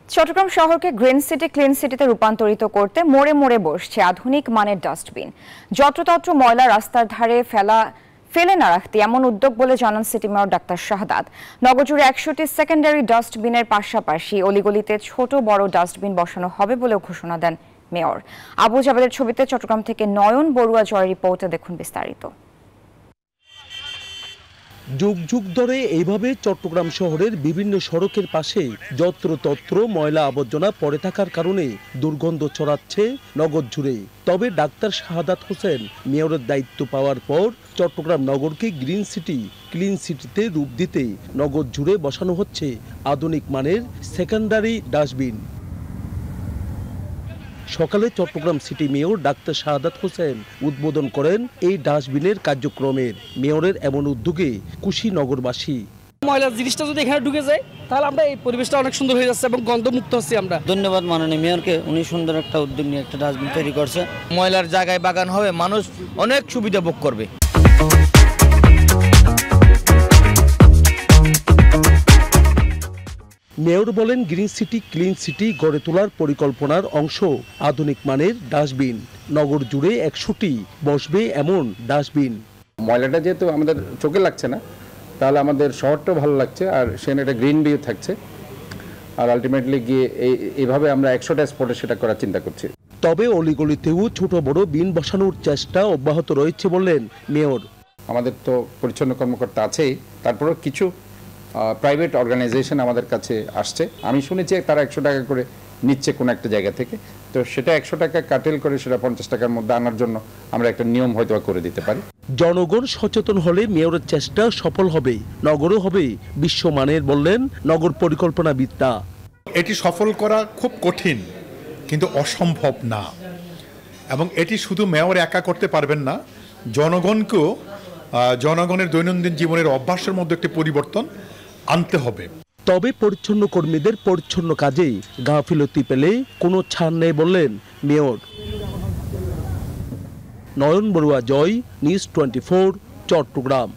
চট্টগ্রাম শহরকে green city clean সিটিতে রূপান্তরিত করতে মোড়ে মোড়ে বসছে আধুনিক মানের ডাস্টবিন। যত্রতত্র ময়লা রাস্তার ধারে ফেলে না রাখতে এমন উদ্যোগ বলে জানান সিটি মেয়র ডাক্তার শাহাদাত। নগরজুড়ে 100টি সেকেন্ডারি ডাস্টবিনের পাশাপাশি অলিগলিতে ছোট বড় ডাস্টবিন বসানো হবে বলেও ঘোষণা দেন মেয়র। আবু জাবেদের ছবিতে চট্টগ্রাম থেকে নয়ন বড়ুয়া জয়ের রিপোর্টে দেখুন বিস্তারিত। যুগ যুগ ধরে এইভাবে চট্টগ্রাম শহরের বিভিন্ন সড়কের পাশে যত্রতত্র ময়লা আবর্জনা পড়ে থাকার কারণে দুর্গন্ধ ছড়াচ্ছে নগর জুড়ে। তবে ডাক্তার শাহাদাত হোসেন মেয়রের দায়িত্ব পাওয়ার পর চট্টগ্রাম নগরকে গ্রিন সিটি ক্লিন সিটিতে রূপ দিতে নগর জুড়ে বসানো হচ্ছে আধুনিক মানের সেকেন্ডারি ডাস্টবিন। সকালে Chittagong city mayor doctor Shahadat Hossain উদ্বোধন করেন এই ডাস্টবিনের কার্যক্রমের। মেয়রের এমন উদ্যোগে খুশি নগরবাসী। ময়লার জিনিসটা যদি এখানে ঢুকে যায় তাহলে আমরা এই পরিবেশটা অনেক সুন্দর হয়ে যাচ্ছে এবং গন্ধমুক্ত হচ্ছে। আমরা ধন্যবাদ মাননীয় মেয়রকে, উনি সুন্দর একটা উদ্যোগ নিয়ে একটা ডাস্টবিন তৈরি করছে। ময়লার জায়গায় বাগান হবে, মানুষ অনেক সুবিধা ভোগ করবে। মেয়র বলেন, গ্রিন সিটি ক্লিন সিটি গড়ে তোলার পরিকল্পনার অংশ আধুনিক মানের ডাস্টবিন। নগর জুড়ে 100টি বসবে এমন ডাস্টবিন। ময়লাটা যেহেতু আমাদের চোখে লাগছে না, তাহলে আমাদের শহরটাও ভালো লাগছে, আর সেখানে একটা গ্রিন ভিউ থাকছে। আর আলটিমেটলি গিয়ে এইভাবে আমরা 100টা স্পটে সেটা করার চিন্তা করছি। তবে অলিগলিতেও ছোট বড় বিন বসানোর চেষ্টা অব্যাহত রয়েছে বললেন মেয়র। আমাদের তো পরিচ্ছন্ন কর্মকর্তা আছেই, তারপরেও কিছু প্রাইভেট অর্গানাইজেশন আমাদের কাছে আসছে। আমি শুনেছি তারা 100 টাকা করে নিচ্ছে কোনো একটা জায়গা থেকে, তো সেটা 100 টাকা কাটেল করে সেটা 50 টাকার মধ্যে আনার জন্য আমরা একটা নিয়ম হয়তো করে দিতে পারি। জনগণ সচেতন হলে মেয়রের চেষ্টা সফল হবে, নগরও হবে বিশ্বমানের বললেন নগর পরিকল্পনাবিদরা। এটি সফল করা খুব কঠিন কিন্তু অসম্ভব না, এবং এটি শুধু মেয়র একা করতে পারবেন না, জনগণকেও জনগণের দৈনন্দিন জীবনের অভ্যাসের মধ্যে একটি পরিবর্তন আনতে হবে। তবে পরিচ্ছন্ন কর্মীদের পরিচ্ছন্ন কাজে গাফিলতি পেলে কোনো ছাড় নেই বললেন মেয়র। নয়ন বড়ুয়া জয়, নিউজ 24, চট্টগ্রাম।